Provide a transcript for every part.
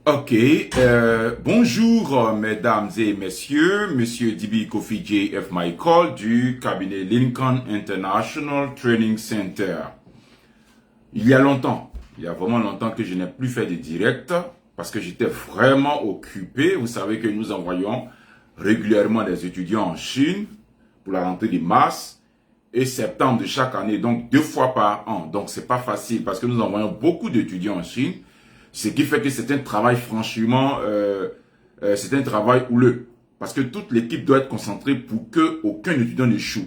Ok, bonjour mesdames et messieurs, monsieur DB Kofi J.F. Michael du cabinet Lincoln International Training Center. Il y a vraiment longtemps que je n'ai plus fait de direct parce que j'étais vraiment occupé. Vous savez que nous envoyons régulièrement des étudiants en Chine pour la rentrée de mars et septembre de chaque année, donc 2 fois par an. Donc c'est pas facile parce que nous envoyons beaucoup d'étudiants en Chine. Ce qui fait que c'est un travail franchement, c'est un travail houleux. Parce que toute l'équipe doit être concentrée pour que aucun étudiant n'échoue.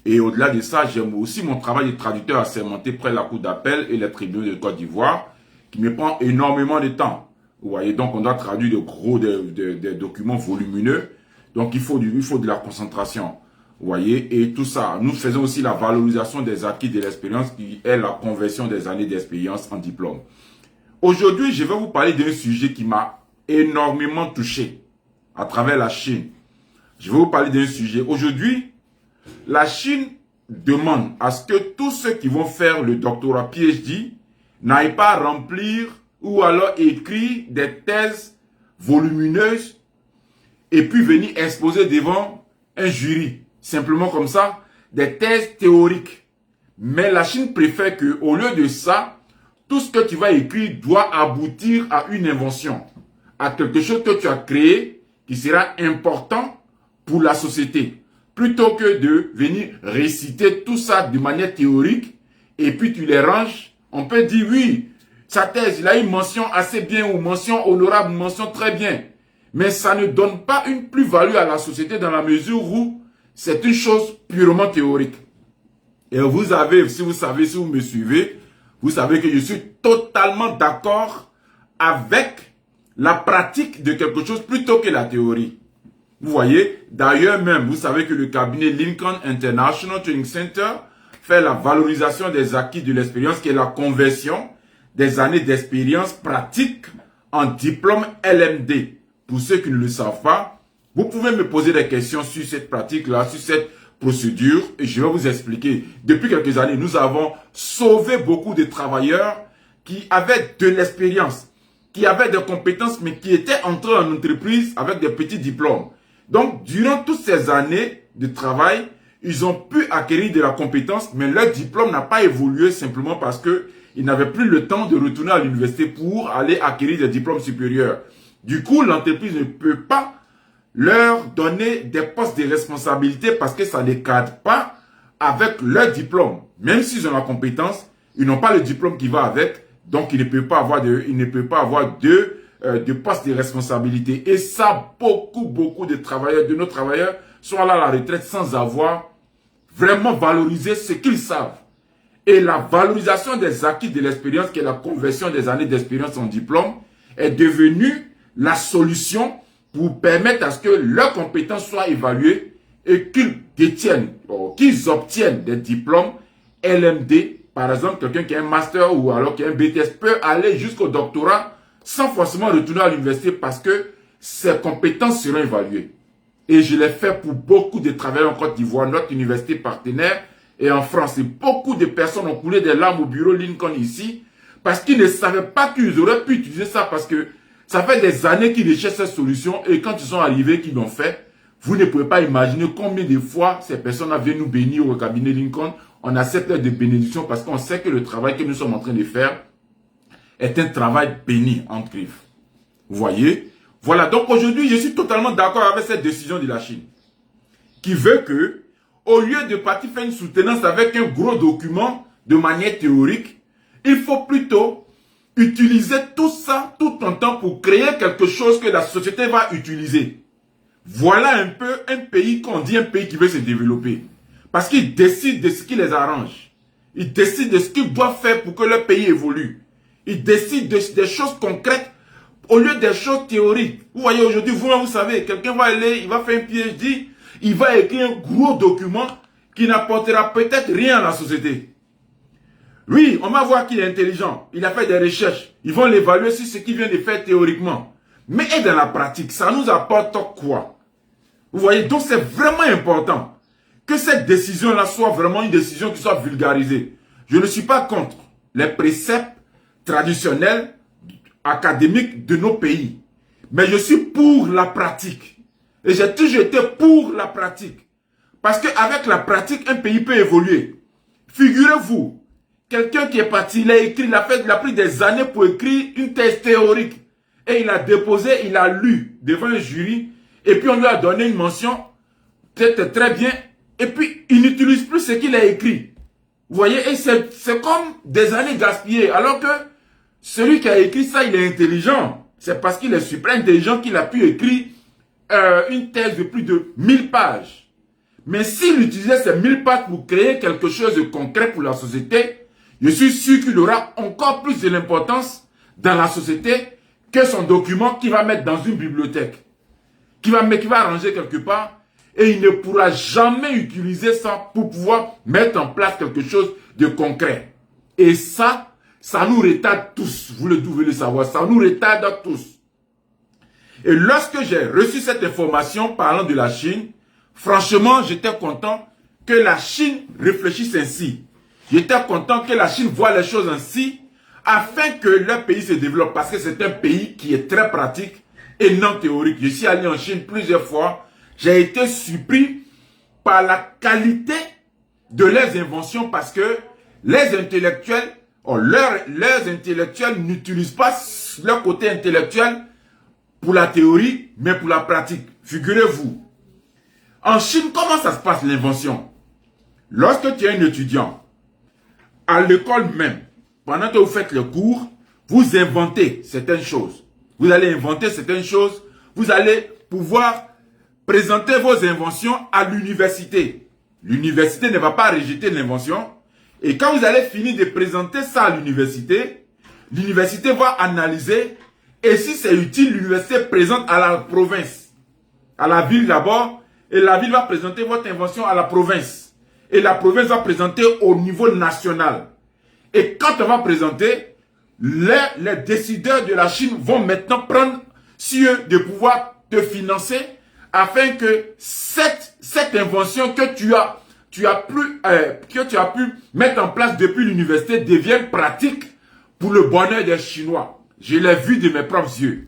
Et au-delà de ça, j'aime aussi mon travail de traducteur assermenté près de la cour d'appel et les tribunaux de Côte d'Ivoire, qui me prend énormément de temps. Vous voyez, donc on doit traduire des documents volumineux. Donc il faut de la concentration. Vous voyez, et tout ça. Nous faisons aussi la valorisation des acquis de l'expérience, qui est la conversion des années d'expérience en diplôme. Aujourd'hui, je vais vous parler d'un sujet qui m'a énormément touché à travers la Chine. Je vais vous parler d'un sujet. Aujourd'hui, la Chine demande à ce que tous ceux qui vont faire le doctorat PhD n'aillent pas remplir ou alors écrire des thèses volumineuses et puis venir exposer devant un jury. Simplement comme ça, des thèses théoriques. Mais la Chine préfère qu'au lieu de ça, tout ce que tu vas écrire doit aboutir à une invention, à quelque chose que tu as créé qui sera important pour la société. Plutôt que de venir réciter tout ça de manière théorique et puis tu les ranges, on peut dire oui, sa thèse, il a une mention assez bien ou mention honorable, mention très bien. Mais ça ne donne pas une plus-value à la société dans la mesure où c'est une chose purement théorique. Et vous avez, si vous me suivez, vous savez que je suis totalement d'accord avec la pratique de quelque chose plutôt que la théorie. Vous voyez, d'ailleurs même, vous savez que le cabinet Lincoln International Training Center fait la valorisation des acquis de l'expérience, qui est la conversion des années d'expérience pratique en diplôme LMD. Pour ceux qui ne le savent pas, vous pouvez me poser des questions sur cette pratique-là, sur cette procédure, et je vais vous expliquer. Depuis quelques années, nous avons sauvé beaucoup de travailleurs qui avaient de l'expérience, qui avaient des compétences, mais qui étaient entrés en entreprise avec des petits diplômes. Donc, durant toutes ces années de travail, ils ont pu acquérir de la compétence, mais leur diplôme n'a pas évolué simplement parce qu'ils n'avaient plus le temps de retourner à l'université pour aller acquérir des diplômes supérieurs. Du coup, l'entreprise ne peut pas leur donner des postes de responsabilité parce que ça ne cadre pas avec leur diplôme. Même s'ils ont la compétence, ils n'ont pas le diplôme qui va avec, donc ils ne peuvent pas avoir de postes de responsabilité. Et ça, beaucoup de travailleurs, de nos travailleurs, sont allés à la retraite sans avoir vraiment valorisé ce qu'ils savent. Et la valorisation des acquis de l'expérience, qui est la conversion des années d'expérience en diplôme, est devenue la solution pour permettre à ce que leurs compétences soient évaluées et qu'ils détiennent, qu'ils obtiennent des diplômes LMD. Par exemple, quelqu'un qui a un master ou alors qui a un BTS peut aller jusqu'au doctorat sans forcément retourner à l'université parce que ses compétences seront évaluées. Et je l'ai fait pour beaucoup de travailleurs en Côte d'Ivoire, notre université partenaire, et en France. Et beaucoup de personnes ont coulé des larmes au bureau Lincoln ici parce qu'ils ne savaient pas qu'ils auraient pu utiliser ça parce que ça fait des années qu'ils recherchent cette solution et quand ils sont arrivés, qu'ils l'ont fait, vous ne pouvez pas imaginer combien de fois ces personnes viennent nous bénir au cabinet Lincoln. On accepte de bénédiction parce qu'on sait que le travail que nous sommes en train de faire est un travail béni entre griffes. Vous voyez? Voilà, donc aujourd'hui, je suis totalement d'accord avec cette décision de la Chine qui veut que, au lieu de partir faire une soutenance avec un gros document de manière théorique, il faut plutôt utiliser tout ça, tout ton temps pour créer quelque chose que la société va utiliser. Voilà un peu un pays qu'on dit un pays qui veut se développer. Parce qu'ils décident de ce qui les arrange. Ils décident de ce qu'ils doivent faire pour que leur pays évolue. Ils décident des choses concrètes au lieu des choses théoriques. Vous voyez aujourd'hui, vous savez, quelqu'un va aller, il va faire un PhD, il va écrire un gros document qui n'apportera peut-être rien à la société. Oui, on va voir qu'il est intelligent, il a fait des recherches, ils vont l'évaluer sur ce qu'il vient de faire théoriquement. Mais et dans la pratique, ça nous apporte quoi? Vous voyez, donc c'est vraiment important que cette décision-là soit vraiment une décision qui soit vulgarisée. Je ne suis pas contre les préceptes traditionnels académique de nos pays. Mais je suis pour la pratique. Et j'ai toujours été pour la pratique. Parce qu'avec la pratique, un pays peut évoluer. Figurez-vous, quelqu'un qui est parti, il a pris des années pour écrire une thèse théorique. Et il a déposé, il a lu devant un jury. Et puis on lui a donné une mention, peut-être très bien. Et puis il n'utilise plus ce qu'il a écrit. Vous voyez, et c'est comme des années gaspillées. Alors que celui qui a écrit ça, il est intelligent. C'est parce qu'il est super intelligent qu'il a pu écrire une thèse de plus de 1000 pages. Mais s'il utilisait ces 1000 pages pour créer quelque chose de concret pour la société, je suis sûr qu'il aura encore plus de l'importance dans la société que son document qu'il va mettre dans une bibliothèque, qu'il va ranger quelque part, et il ne pourra jamais utiliser ça pour pouvoir mettre en place quelque chose de concret. Et ça nous retarde tous, vous le devez le savoir, ça nous retarde tous. Et lorsque j'ai reçu cette information parlant de la Chine, franchement, j'étais content que la Chine réfléchisse ainsi. J'étais content que la Chine voie les choses ainsi, afin que leur pays se développe, parce que c'est un pays qui est très pratique et non théorique. Je suis allé en Chine plusieurs fois, j'ai été surpris par la qualité de leurs inventions, parce que les intellectuels, leurs intellectuels n'utilisent pas leur côté intellectuel pour la théorie, mais pour la pratique. Figurez-vous, en Chine, comment ça se passe l'invention? Lorsque tu es un étudiant, à l'école même, pendant que vous faites le cours, vous inventez certaines choses. Vous allez inventer certaines choses. Vous allez pouvoir présenter vos inventions à l'université. L'université ne va pas rejeter l'invention. Et quand vous allez finir de présenter ça à l'université, l'université va analyser. Et si c'est utile, l'université présente à la province. À la ville d'abord. Et la ville va présenter votre invention à la province. Et la province va présenter au niveau national. Et quand on va présenter, les décideurs de la Chine vont maintenant prendre sur eux de pouvoir te financer afin que cette invention que tu as pu mettre en place depuis l'université devienne pratique pour le bonheur des Chinois. Je l'ai vu de mes propres yeux.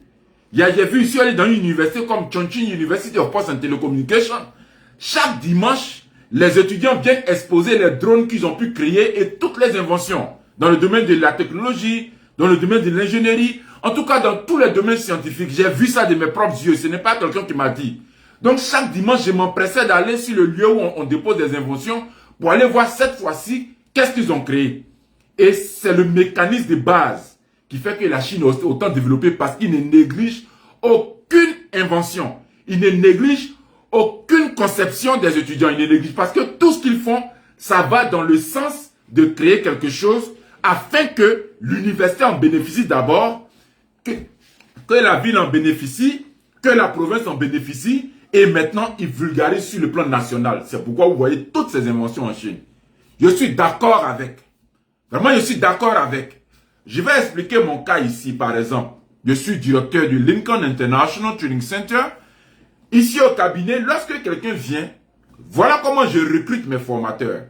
J'ai vu ici aller dans une université comme Chongqing University of Post and Telecommunication. Chaque dimanche, les étudiants viennent exposer les drones qu'ils ont pu créer et toutes les inventions dans le domaine de la technologie, dans le domaine de l'ingénierie, en tout cas dans tous les domaines scientifiques. J'ai vu ça de mes propres yeux, ce n'est pas quelqu'un qui m'a dit. Donc chaque dimanche, je m'empressais d'aller sur le lieu où on dépose des inventions pour aller voir cette fois-ci qu'est-ce qu'ils ont créé. Et c'est le mécanisme de base qui fait que la Chine est autant développée, parce qu'il ne néglige aucune invention. Il ne néglige aucune conception des étudiants. Il ne néglige parce que tout ce qu'ils font, ça va dans le sens de créer quelque chose afin que l'université en bénéficie d'abord, que la ville en bénéficie, que la province en bénéficie, et maintenant ils vulgarisent sur le plan national. C'est pourquoi vous voyez toutes ces inventions en Chine. Je suis d'accord avec. Vraiment, je suis d'accord avec. Je vais expliquer mon cas ici, par exemple. Je suis directeur du Lincoln International Training Center. Ici au cabinet, lorsque quelqu'un vient, voilà comment je recrute mes formateurs.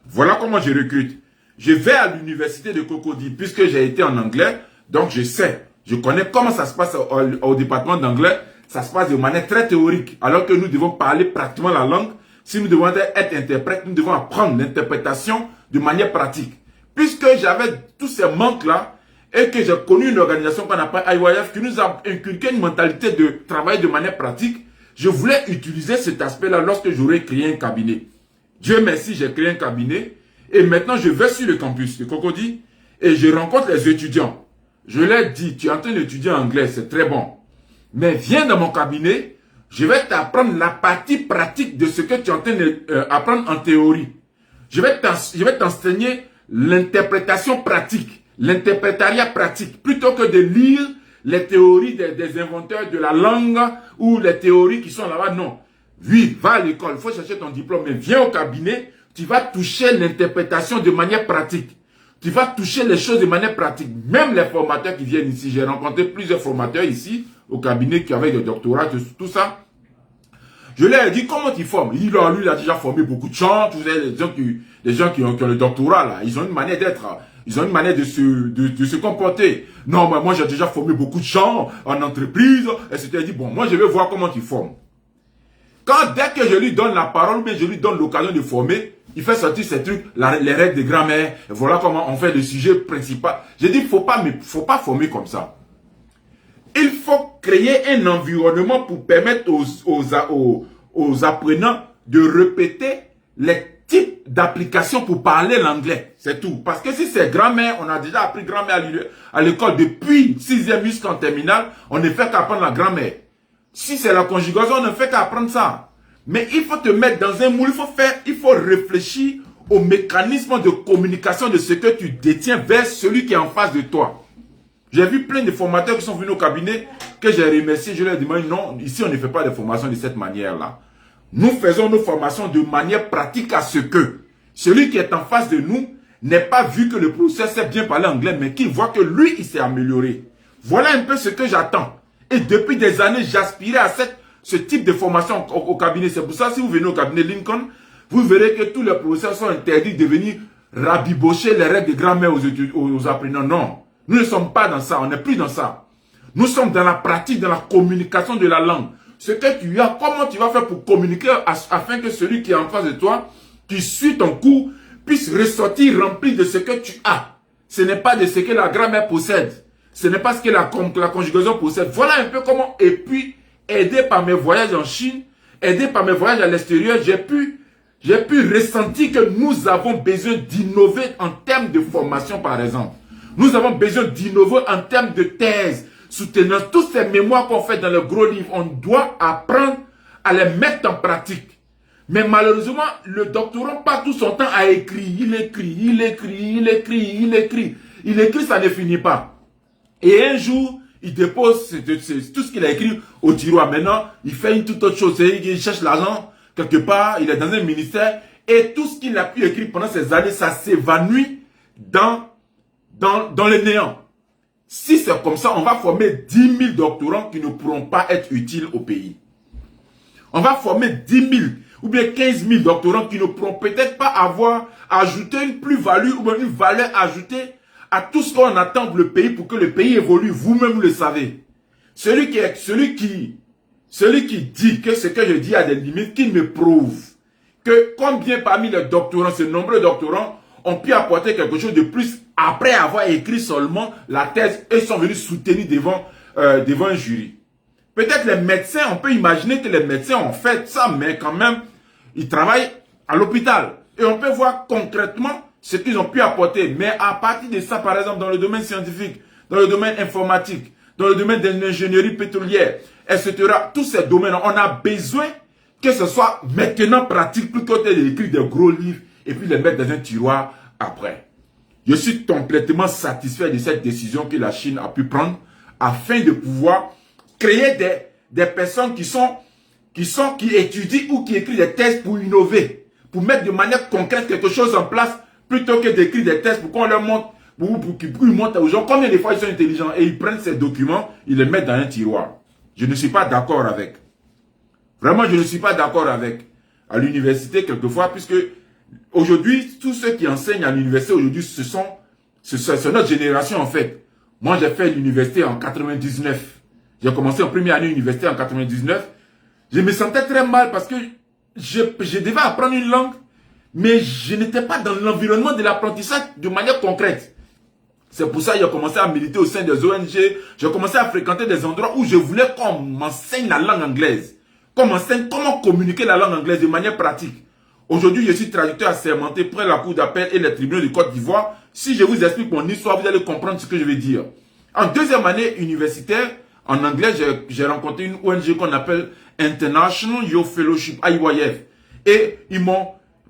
Voilà comment je recrute. Je vais à l'université de Cocody, puisque j'ai été en anglais, donc je sais, je connais comment ça se passe au département d'anglais. Ça se passe de manière très théorique, alors que nous devons parler pratiquement la langue. Si nous devons être interprètes, nous devons apprendre l'interprétation de manière pratique. Puisque j'avais tous ces manques-là, et que j'ai connu une organisation qu'on appelle IYF, qui nous a inculqué une mentalité de travail de manière pratique, je voulais utiliser cet aspect-là lorsque j'aurais créé un cabinet. Dieu merci, j'ai créé un cabinet. Et maintenant, je vais sur le campus de Cocody et je rencontre les étudiants. Je leur dis, tu es en train d'étudier anglais, c'est très bon. Mais viens dans mon cabinet, je vais t'apprendre la partie pratique de ce que tu es en train d'apprendre en théorie. Je vais t'enseigner l'interprétation pratique, l'interprétariat pratique, plutôt que de lire les théories des inventeurs de la langue ou les théories qui sont là-bas. Non. Oui, va à l'école, il faut chercher ton diplôme, mais viens au cabinet, tu vas toucher l'interprétation de manière pratique. Tu vas toucher les choses de manière pratique. Même les formateurs qui viennent ici, j'ai rencontré plusieurs formateurs ici, au cabinet, qui avaient des doctorats, tout ça. Je leur ai dit, comment tu formes? Lui, il a déjà formé beaucoup de gens, tous les gens qui ont le doctorat, là. Ils ont une manière d'être. Ils ont une manière de se comporter. Non, mais moi j'ai déjà formé beaucoup de gens en entreprise, etc. Il dit, bon, moi je vais voir comment tu formes. Dès que je lui donne la parole, mais je lui donne l'occasion de former, il fait sortir ces trucs, les règles de grammaire, voilà comment on fait le sujet principal. J'ai dit, faut pas former comme ça. Il faut créer un environnement pour permettre aux apprenants de répéter les types d'applications pour parler l'anglais. C'est tout. Parce que si c'est grammaire, on a déjà appris grammaire à l'école depuis 6e jusqu'en terminale, on ne fait qu'apprendre la grammaire. Si c'est la conjugation, on ne fait qu'apprendre ça. Mais il faut te mettre dans un moule, il faut réfléchir au mécanisme de communication de ce que tu détiens vers celui qui est en face de toi. J'ai vu plein de formateurs qui sont venus au cabinet, que j'ai remercié, je leur ai dit, non, ici on ne fait pas de formation de cette manière-là. Nous faisons nos formations de manière pratique à ce que celui qui est en face de nous n'ait pas vu que le professeur sait bien parler anglais, mais qu'il voit que lui, il s'est amélioré. Voilà un peu ce que j'attends. Et depuis des années, j'aspirais à ce type de formation au cabinet. C'est pour ça, si vous venez au cabinet Lincoln, vous verrez que tous les professeurs sont interdits de venir rabibocher les règles de grammaire aux apprenants. Non, nous ne sommes pas dans ça, on n'est plus dans ça. Nous sommes dans la pratique, dans la communication de la langue. Ce que tu as, comment tu vas faire pour communiquer afin que celui qui est en face de toi, qui suit ton cours, puisse ressortir rempli de ce que tu as. Ce n'est pas de ce que la grammaire possède. Ce n'est pas ce que la conjugation possède. Voilà un peu comment, et puis, aidé par mes voyages en Chine, aidé par mes voyages à l'extérieur, j'ai pu ressentir que nous avons besoin d'innover en termes de formation, par exemple. Nous avons besoin d'innover en termes de thèse, soutenant tous ces mémoires qu'on fait dans le gros livre. On doit apprendre à les mettre en pratique. Mais malheureusement, le doctorant passe tout son temps à écrire. Il écrit, ça ne finit pas. Et un jour, il dépose tout ce qu'il a écrit au tiroir. Maintenant, il fait une toute autre chose. Il cherche l'argent quelque part, il est dans un ministère. Et tout ce qu'il a pu écrire pendant ces années, ça s'évanouit dans le néant. Si c'est comme ça, on va former 10 000 doctorants qui ne pourront pas être utiles au pays. On va former 10 000 ou bien 15 000 doctorants qui ne pourront peut-être pas avoir ajouté une plus-value ou bien une valeur ajoutée à tout ce qu'on attend pour le pays pour que le pays évolue. Vous-même le savez. Celui qui dit que ce que je dis a des limites, qu'il me prouve que combien parmi les doctorants, ces nombreux doctorants, ont pu apporter quelque chose de plus après avoir écrit seulement la thèse et sont venus soutenir devant un jury. Peut-être les médecins, on peut imaginer que les médecins ont fait ça, mais quand même, ils travaillent à l'hôpital. Et on peut voir concrètement ce qu'ils ont pu apporter. Mais à partir de ça, par exemple, dans le domaine scientifique, dans le domaine informatique, dans le domaine de l'ingénierie pétrolière, etc., tous ces domaines, on a besoin que ce soit maintenant pratique plutôt que d'écrire des gros livres et puis les mettre dans un tiroir après. Je suis complètement satisfait de cette décision que la Chine a pu prendre afin de pouvoir créer des personnes qui étudient ou qui écrivent des thèses pour innover, pour mettre de manière concrète quelque chose en place plutôt que d'écrire des thèses pour qu'on leur montre, pour qu'ils montrent aux gens combien de fois ils sont intelligents et ils prennent ces documents, ils les mettent dans un tiroir. Je ne suis pas d'accord avec. Vraiment, je ne suis pas d'accord avec. À l'université, quelquefois, puisque aujourd'hui, tous ceux qui enseignent à l'université aujourd'hui, c'est notre génération en fait. Moi, j'ai fait l'université en 99. J'ai commencé en première année université en 99. Je me sentais très mal parce que je devais apprendre une langue, mais je n'étais pas dans l'environnement de l'apprentissage de manière concrète. C'est pour ça que j'ai commencé à militer au sein des ONG. J'ai commencé à fréquenter des endroits où je voulais qu'on m'enseigne la langue anglaise. Qu'on m'enseigne comment communiquer la langue anglaise de manière pratique. Aujourd'hui, je suis traducteur assermenté près de la cour d'appel et les tribunaux de Côte d'Ivoire. Si je vous explique mon histoire, vous allez comprendre ce que je vais dire. En deuxième année universitaire, en anglais, j'ai rencontré une ONG qu'on appelle International Youth Fellowship, IYF. Et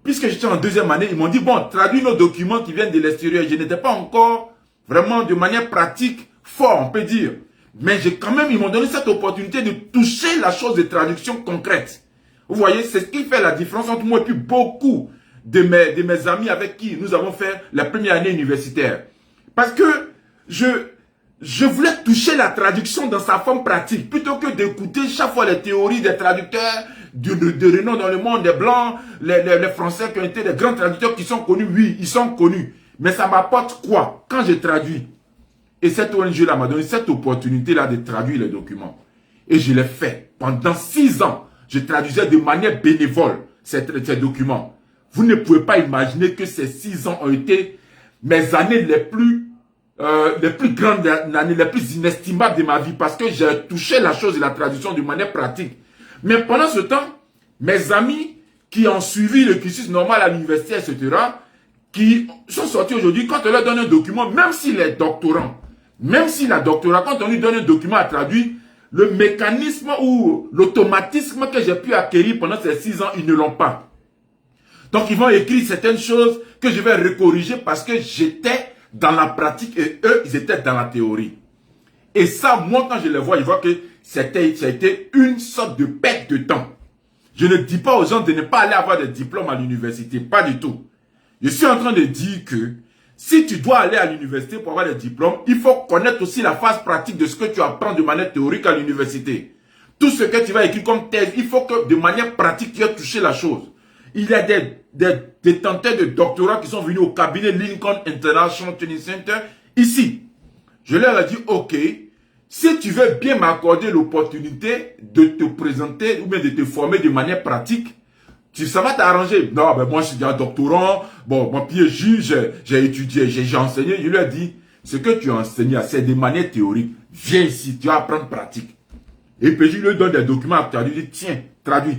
puisque j'étais en deuxième année, ils m'ont dit, bon, traduis nos documents qui viennent de l'extérieur. Je n'étais pas encore vraiment de manière pratique fort, on peut dire. Mais ils m'ont donné cette opportunité de toucher la chose de traduction concrète. Vous voyez, c'est ce qui fait la différence entre moi et puis beaucoup de mes amis avec qui nous avons fait la première année universitaire. Parce que je voulais toucher la traduction dans sa forme pratique, plutôt que d'écouter chaque fois les théories des traducteurs de renom dans le monde, des Blancs, les Français qui ont été des grands traducteurs qui sont connus. Oui, ils sont connus. Mais ça m'apporte quoi quand je traduis? Et cette ONG-là m'a donné cette opportunité-là de traduire les documents. Et je l'ai fait. Pendant 6 ans, je traduisais de manière bénévole ces documents. Vous ne pouvez pas imaginer que ces 6 ans ont été mes années les plus grandes années, les plus inestimables de ma vie, parce que j'ai touché la chose de la traduction de manière pratique. Mais pendant ce temps, mes amis qui ont suivi le cursus normal à l'université, etc., qui sont sortis aujourd'hui, quand on leur donne un document, même s'il est doctorant, quand on lui donne un document à traduire, le mécanisme ou l'automatisme que j'ai pu acquérir pendant ces 6 ans, ils ne l'ont pas. Donc, ils vont écrire certaines choses que je vais recorriger parce que j'étais dans la pratique et eux, ils étaient dans la théorie. Et ça, moi, quand je les vois, ils voient que ça a été une sorte de perte de temps. Je ne dis pas aux gens de ne pas aller avoir des diplômes à l'université, pas du tout. Je suis en train de dire que si tu dois aller à l'université pour avoir des diplômes, il faut connaître aussi la phase pratique de ce que tu apprends de manière théorique à l'université. Tout ce que tu vas écrire comme thèse, il faut que de manière pratique, tu aies touché la chose. Il y a des détenteurs de doctorats qui sont venus au cabinet Lincoln International Training Center ici. Je leur ai dit, ok, si tu veux bien m'accorder l'opportunité de te présenter ou bien de te former de manière pratique, ça va t'arranger. Non, ben moi je suis déjà doctorant, bon, mon pied juge, j'ai étudié, j'ai enseigné. Je lui ai dit, ce que tu as enseigné, c'est de manière théorique. Viens ici, tu vas apprendre pratique. Et puis je lui donne des documents à traduire. Je lui dis, tiens, traduis.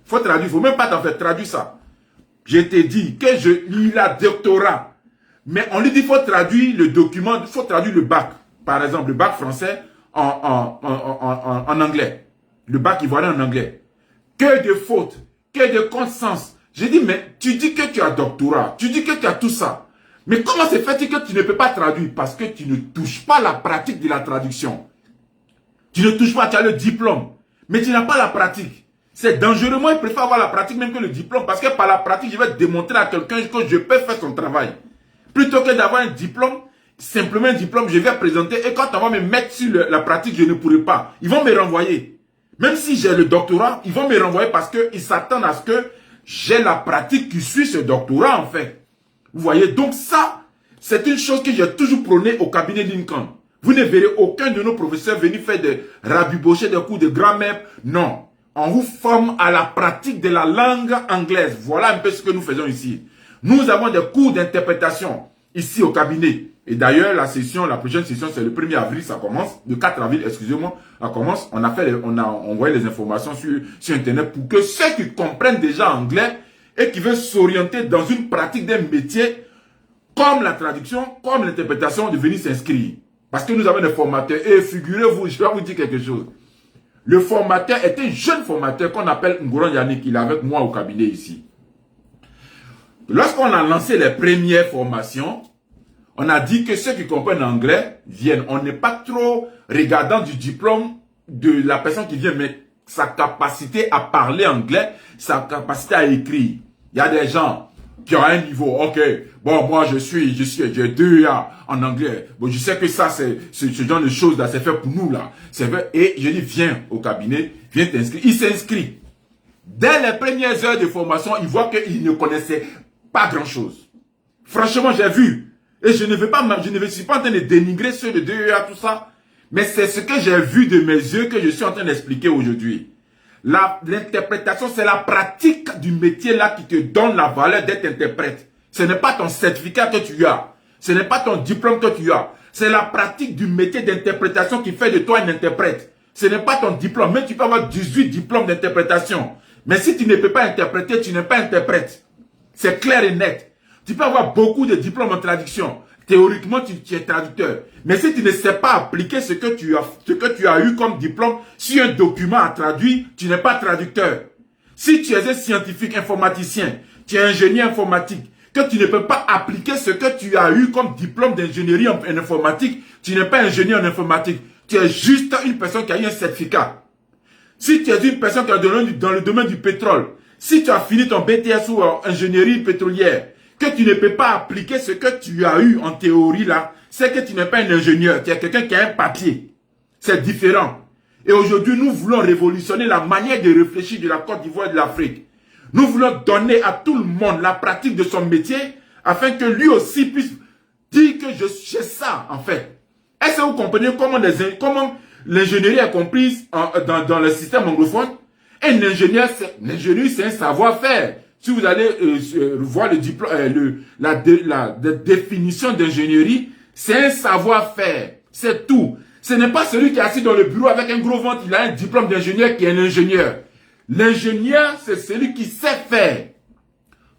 Faut traduire, faut même pas t'en faire, traduis ça. Je t'ai dit que il a doctorat. Mais on lui dit, faut traduire le document, faut traduire le bac. Par exemple, le bac français en anglais. Le bac ivoirien en anglais. Que de fautes, que de conscience. J'ai dit, mais tu dis que tu as doctorat, tu dis que tu as tout ça. Mais comment se fait-il que tu ne peux pas traduire? Parce que tu ne touches pas la pratique de la traduction. Tu ne touches pas, tu as le diplôme, mais tu n'as pas la pratique. C'est dangereux. Moi, je préfère avoir la pratique même que le diplôme, parce que par la pratique, je vais démontrer à quelqu'un que je peux faire son travail. Plutôt que d'avoir un diplôme, simplement un diplôme, je vais présenter, et quand on va me mettre sur la pratique, je ne pourrai pas. Ils vont me renvoyer. Même si j'ai le doctorat, ils vont me renvoyer parce qu'ils s'attendent à ce que j'ai la pratique qui suit ce doctorat, en fait. Vous voyez, donc ça, c'est une chose que j'ai toujours prônée au cabinet Lincoln. Vous ne verrez aucun de nos professeurs venir faire des rabibocher des cours de grammaire. Non. On vous forme à la pratique de la langue anglaise. Voilà un peu ce que nous faisons ici. Nous avons des cours d'interprétation ici au cabinet. Et d'ailleurs, la prochaine session, c'est le 1er avril, ça commence. Le 4 avril, excusez-moi, ça commence. On a envoyé les informations sur Internet pour que ceux qui comprennent déjà anglais et qui veulent s'orienter dans une pratique d'un métier comme la traduction, comme l'interprétation, de venir s'inscrire. Parce que nous avons des formateurs. Et figurez-vous, je vais vous dire quelque chose. Le formateur est un jeune formateur qu'on appelle Ngoran Yannick. Il est avec moi au cabinet ici. Lorsqu'on a lancé les premières formations, on a dit que ceux qui comprennent l'anglais viennent. On n'est pas trop regardant du diplôme de la personne qui vient, mais sa capacité à parler anglais, sa capacité à écrire. Il y a des gens qui ont un niveau, ok, bon, moi j'ai 2 A en anglais. Bon, je sais que ça, c'est ce genre de choses là, c'est fait pour nous là. C'est fait. Et je dis, viens au cabinet, viens t'inscrire. Il s'inscrit. Dès les premières heures de formation, il voit qu'il ne connaissait pas grand chose. Franchement, j'ai vu. Et je ne suis pas en train de dénigrer ceux de 2A, tout ça. Mais c'est ce que j'ai vu de mes yeux que je suis en train d'expliquer aujourd'hui. L'interprétation, c'est la pratique du métier là qui te donne la valeur d'être interprète. Ce n'est pas ton certificat que tu as. Ce n'est pas ton diplôme que tu as. C'est la pratique du métier d'interprétation qui fait de toi un interprète. Ce n'est pas ton diplôme. Même tu peux avoir 18 diplômes d'interprétation. Mais si tu ne peux pas interpréter, tu n'es pas interprète. C'est clair et net. Tu peux avoir beaucoup de diplômes en traduction. Théoriquement, tu es traducteur. Mais si tu ne sais pas appliquer ce que tu as eu comme diplôme sur un document à traduire, tu n'es pas traducteur. Si tu es un scientifique informaticien, tu es ingénieur informatique, que tu ne peux pas appliquer ce que tu as eu comme diplôme d'ingénierie en informatique, tu n'es pas ingénieur en informatique. Tu es juste une personne qui a eu un certificat. Si tu es une personne qui est dans le domaine du pétrole, si tu as fini ton BTS ou en ingénierie pétrolière, que tu ne peux pas appliquer ce que tu as eu en théorie là, c'est que tu n'es pas un ingénieur, tu es quelqu'un qui a un papier. C'est différent. Et aujourd'hui, nous voulons révolutionner la manière de réfléchir de la Côte d'Ivoire et de l'Afrique. Nous voulons donner à tout le monde la pratique de son métier afin que lui aussi puisse dire que j'ai ça, en fait. Est-ce que vous comprenez comment l'ingénierie est comprise dans le système anglophone? Et l'ingénieur, c'est un savoir-faire. Si vous allez voir le diplôme, la définition d'ingénierie, c'est un savoir-faire. C'est tout. Ce n'est pas celui qui est assis dans le bureau avec un gros ventre, il a un diplôme d'ingénieur qui est un ingénieur. L'ingénieur, c'est celui qui sait faire.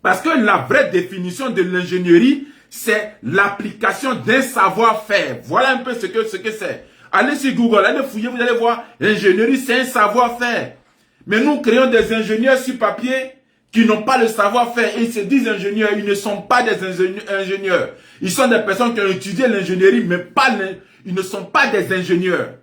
Parce que la vraie définition de l'ingénierie, c'est l'application d'un savoir-faire. Voilà un peu ce que c'est. Allez sur Google, allez fouiller, vous allez voir, l'ingénierie, c'est un savoir-faire. Mais nous créons des ingénieurs sur papier qui n'ont pas le savoir-faire. Ils se disent ingénieurs, ils ne sont pas des ingénieurs. Ils sont des personnes qui ont étudié l'ingénierie, mais ils ne sont pas des ingénieurs.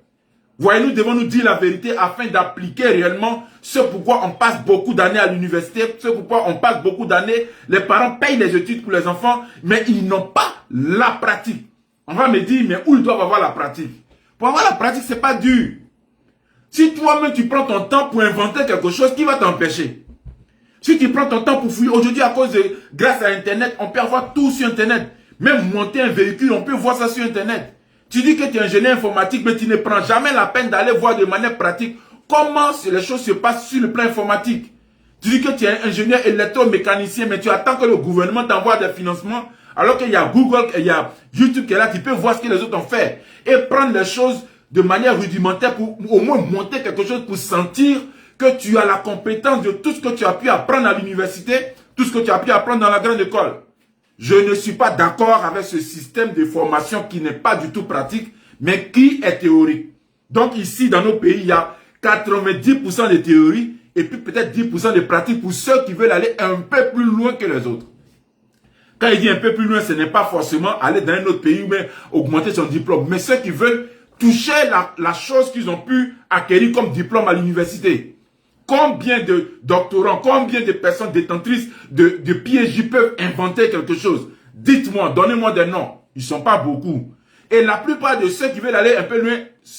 Voyez, nous devons nous dire la vérité afin d'appliquer réellement ce pourquoi on passe beaucoup d'années à l'université, ce pourquoi on passe beaucoup d'années, les parents payent les études pour les enfants, mais ils n'ont pas la pratique. On va me dire, mais où ils doivent avoir la pratique? Pour avoir la pratique, c'est pas dur. Si toi-même tu prends ton temps pour inventer quelque chose, qui va t'empêcher? Si tu prends ton temps pour fouiller, aujourd'hui grâce à Internet, on peut avoir tout sur Internet. Même monter un véhicule, on peut voir ça sur Internet. Tu dis que tu es ingénieur informatique, mais tu ne prends jamais la peine d'aller voir de manière pratique comment les choses se passent sur le plan informatique. Tu dis que tu es ingénieur électromécanicien, mais tu attends que le gouvernement t'envoie des financements, alors qu'il y a Google, il y a YouTube qui est là, tu peux voir ce que les autres ont fait. Et prendre les choses de manière rudimentaire pour au moins monter quelque chose pour sentir que tu as la compétence de tout ce que tu as pu apprendre à l'université, tout ce que tu as pu apprendre dans la grande école. Je ne suis pas d'accord avec ce système de formation qui n'est pas du tout pratique, mais qui est théorique. Donc ici, dans nos pays, il y a 90% de théorie et puis peut-être 10% de pratique pour ceux qui veulent aller un peu plus loin que les autres. Quand il dit un peu plus loin, ce n'est pas forcément aller dans un autre pays ou même augmenter son diplôme, mais ceux qui veulent toucher la chose qu'ils ont pu acquérir comme diplôme à l'université. Combien de doctorants, combien de personnes détentrices de PhD peuvent inventer quelque chose? Dites-moi, donnez-moi des noms. Ils ne sont pas beaucoup. Et la plupart de ceux qui veulent aller un peu loin,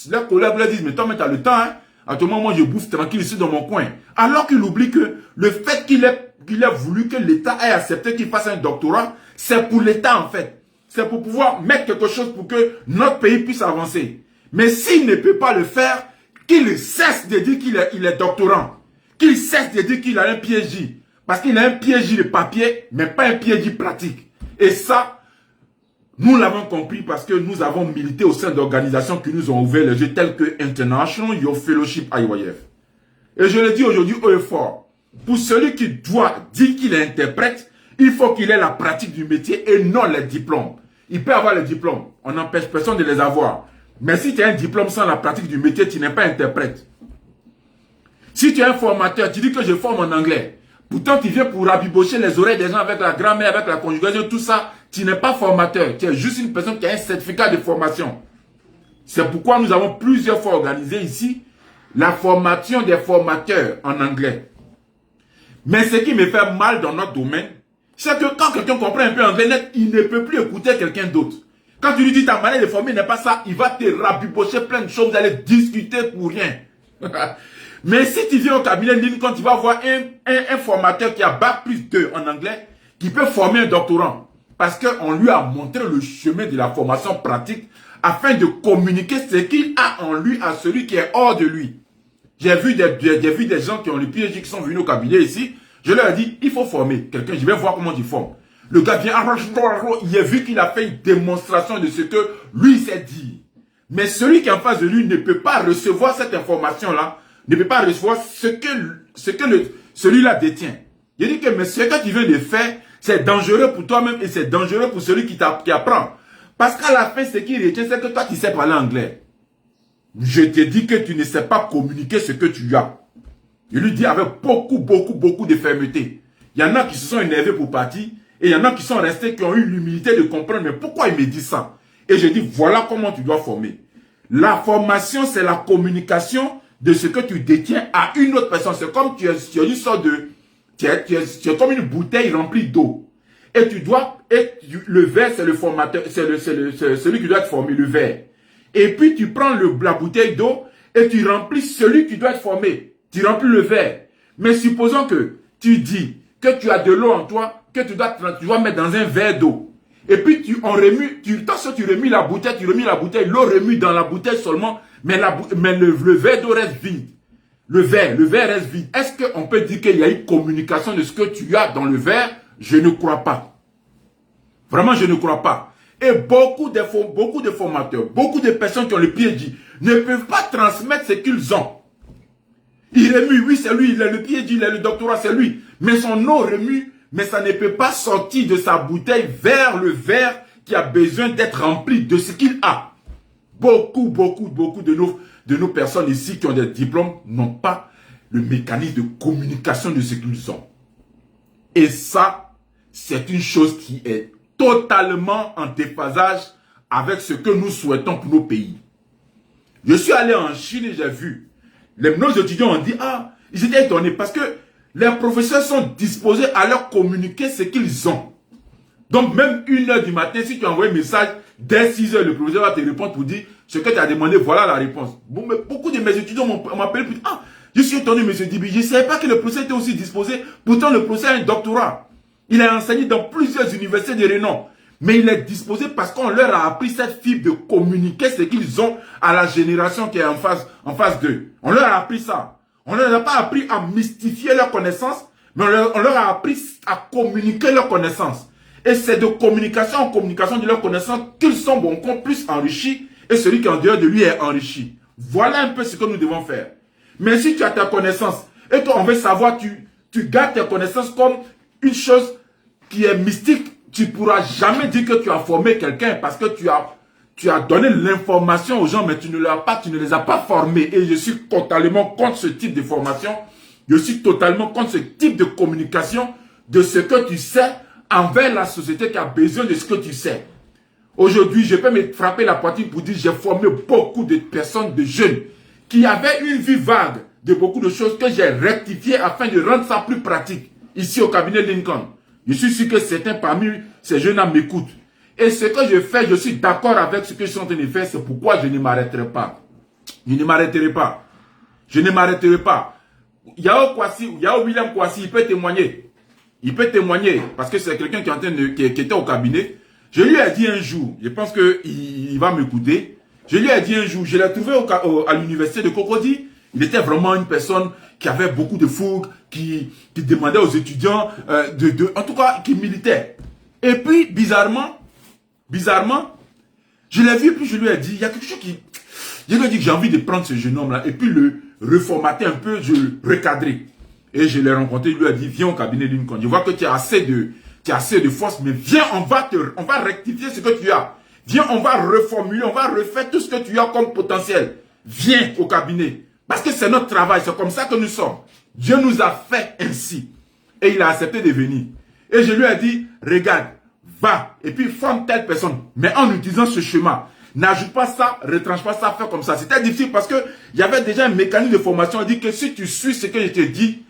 leurs collègues leur disent, mais toi, tu as le temps, hein? À tout moment, moi, je bouffe tranquille ici dans mon coin. Alors qu'il oublie que le fait qu'il ait voulu que l'État ait accepté qu'il fasse un doctorat, c'est pour l'État, en fait. C'est pour pouvoir mettre quelque chose pour que notre pays puisse avancer. Mais s'il ne peut pas le faire, qu'il cesse de dire qu'il est doctorant. Qu'il cesse de dire qu'il a un PhD. Parce qu'il a un PhD de papier, mais pas un PhD pratique. Et ça, nous l'avons compris parce que nous avons milité au sein d'organisations qui nous ont ouvert les yeux telles que International Youth Fellowship IYF. Et je le dis aujourd'hui haut et fort. Pour celui qui doit dire qu'il est interprète, il faut qu'il ait la pratique du métier et non les diplômes. Il peut avoir les diplômes. On n'empêche personne de les avoir. Mais si tu as un diplôme sans la pratique du métier, tu n'es pas interprète. Si tu es un formateur, tu dis que je forme en anglais. Pourtant, tu viens pour rabibocher les oreilles des gens avec la grammaire, avec la conjugation, tout ça. Tu n'es pas formateur. Tu es juste une personne qui a un certificat de formation. C'est pourquoi nous avons plusieurs fois organisé ici la formation des formateurs en anglais. Mais ce qui me fait mal dans notre domaine, c'est que quand quelqu'un comprend un peu anglais net, il ne peut plus écouter quelqu'un d'autre. Quand tu lui dis ta manière de former n'est pas ça, il va te rabibocher plein de choses, vous allez discuter pour rien. Mais si tu viens au cabinet Lincoln, tu vas voir un formateur qui a Bac plus 2 en anglais, qui peut former un doctorant. Parce qu'on lui a montré le chemin de la formation pratique afin de communiquer ce qu'il a en lui à celui qui est hors de lui. J'ai vu des gens qui ont le PhD qui sont venus au cabinet ici. Je leur ai dit, il faut former quelqu'un, je vais voir comment tu formes. Le gars vient, il a vu qu'il a fait une démonstration de ce que lui s'est dit. Mais celui qui est en face de lui ne peut pas recevoir cette information-là, ne peut pas recevoir ce que celui-là détient. Il dit que mais ce que tu viens de faire, c'est dangereux pour toi-même et c'est dangereux pour celui qui apprend. Parce qu'à la fin, ce qu'il retient, c'est que toi, tu sais parler anglais. Je te dis que tu ne sais pas communiquer ce que tu as. Il lui dit avec beaucoup de fermeté. Il y en a qui se sont énervés pour partir et il y en a qui sont restés, qui ont eu l'humilité de comprendre, mais pourquoi il me dit ça? Et je dis, voilà comment tu dois former. La formation, c'est la communication de ce que tu détiens à une autre personne. C'est comme tu es une sorte de... Tu es comme une bouteille remplie d'eau. Et tu dois... le verre, c'est le formateur, c'est celui qui doit être formé, le verre. Et puis tu prends la bouteille d'eau et tu remplis celui qui doit être formé. Tu remplis le verre. Mais supposons que tu dis que tu as de l'eau en toi, que tu dois mettre dans un verre d'eau. Et puis tu remues la bouteille, l'eau remue dans la bouteille seulement, mais le verre d'eau reste vide. Le verre reste vide. Est-ce qu'on peut dire qu'il y a eu communication de ce que tu as dans le verre? Je ne crois pas. Vraiment, je ne crois pas. Et beaucoup de formateurs, beaucoup de personnes qui ont le PhD ne peuvent pas transmettre ce qu'ils ont. Il remue, oui, c'est lui, il a le PhD, il a le doctorat, c'est lui. Mais son eau remue, mais ça ne peut pas sortir de sa bouteille vers le verre qui a besoin d'être rempli de ce qu'il a. Beaucoup de nos personnes ici qui ont des diplômes n'ont pas le mécanisme de communication de ce qu'ils ont. Et ça, c'est une chose qui est totalement en déphasage avec ce que nous souhaitons pour nos pays. Je suis allé en Chine et j'ai vu. Nos étudiants ont dit, ah, ils étaient étonnés parce que les professeurs sont disposés à leur communiquer ce qu'ils ont. Donc même 1h du matin, si tu envoies un message, dès 6h, le professeur va te répondre pour dire ce que tu as demandé, voilà la réponse. Bon, mais beaucoup de mes étudiants m'ont appelé pour dire, ah, je suis étonné, M. Dibi, je ne savais pas que le professeur était aussi disposé. Pourtant, le professeur a un doctorat. Il a enseigné dans plusieurs universités de renom. Mais il est disposé parce qu'on leur a appris cette fibre de communiquer ce qu'ils ont à la génération qui est en face d'eux. On leur a appris ça. On ne leur a pas appris à mystifier leurs connaissances, mais on leur a appris à communiquer leurs connaissances. Et c'est de communication en communication de leurs connaissances qu'ils sont beaucoup plus enrichis et celui qui est en dehors de lui est enrichi. Voilà un peu ce que nous devons faire. Mais si tu as ta connaissance et toi on veut savoir, tu gardes tes connaissances comme une chose qui est mystique, tu ne pourras jamais dire que tu as formé quelqu'un parce que tu as donné l'information aux gens, mais tu ne les as pas formés. Et je suis totalement contre ce type de formation. Je suis totalement contre ce type de communication de ce que tu sais envers la société qui a besoin de ce que tu sais. Aujourd'hui, je peux me frapper la poitrine pour dire j'ai formé beaucoup de personnes, de jeunes, qui avaient une vie vague de beaucoup de choses que j'ai rectifiées afin de rendre ça plus pratique. Ici au cabinet Lincoln. Je suis sûr que certains parmi ces jeunes-là m'écoutent. Et ce que je fais, je suis d'accord avec ce que je suis en train de faire, c'est pourquoi je ne m'arrêterai pas. Je ne m'arrêterai pas. Je ne m'arrêterai pas. Yao William Kwasi, il peut témoigner. Il peut témoigner, parce que c'est quelqu'un qui était au cabinet. Je lui ai dit un jour, je pense qu'il va m'écouter. Je lui ai dit un jour, je l'ai trouvé à l'université de Cocody. Il était vraiment une personne qui avait beaucoup de fougue, qui demandait aux étudiants, en tout cas, qui militait. Et puis, bizarrement, je l'ai vu et puis je lui ai dit, il y a quelque chose qui... Je lui ai dit que j'ai envie de prendre ce jeune homme-là et puis le reformater un peu, je le recadrer. Et je l'ai rencontré, il lui a dit, viens au cabinet Lincoln. Je vois que tu as assez de force, mais viens, on va rectifier ce que tu as. Viens, on va reformuler, on va refaire tout ce que tu as comme potentiel. Viens au cabinet. Parce que c'est notre travail, c'est comme ça que nous sommes. Dieu nous a fait ainsi. Et il a accepté de venir. Et je lui ai dit, regarde, va, et puis forme telle personne. Mais en utilisant ce schéma, n'ajoute pas ça, retranche pas ça, fais comme ça. C'était difficile parce que il y avait déjà un mécanisme de formation. Il dit que si tu suis ce que je te dis,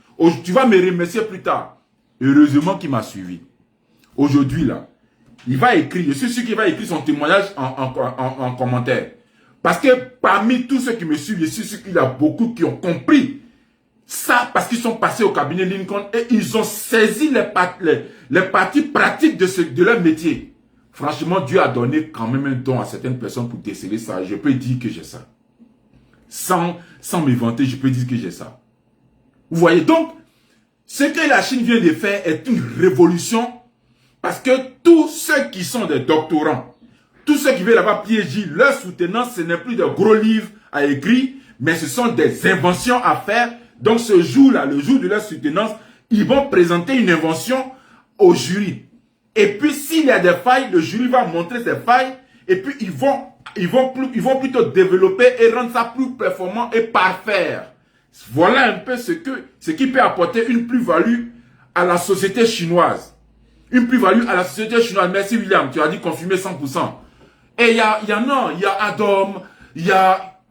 tu vas me remercier plus tard. Heureusement qu'il m'a suivi. Aujourd'hui, là, il va écrire, je suis sûr qu'il va écrire son témoignage en commentaire. Parce que parmi tous ceux qui me suivent, je suis sûr qu'il y a beaucoup qui ont compris ça parce qu'ils sont passés au cabinet Lincoln et ils ont saisi les parties pratiques de leur métier. Franchement, Dieu a donné quand même un don à certaines personnes pour déceler ça. Je peux dire que j'ai ça. Sans me vanter, je peux dire que j'ai ça. Vous voyez, donc, ce que la Chine vient de faire est une révolution parce que tous ceux qui sont des doctorants, tous ceux qui veulent avoir PhD, leur soutenance, ce n'est plus de gros livres à écrire, mais ce sont des inventions à faire. Donc ce jour-là, le jour de leur soutenance, ils vont présenter une invention au jury. Et puis s'il y a des failles, le jury va montrer ces failles. Et puis ils vont plutôt développer et rendre ça plus performant et parfaire. Voilà un peu ce qui peut apporter une plus-value à la société chinoise. Une plus-value à la société chinoise. Merci William, tu as dit confirmer 100%. Et il y a Adam,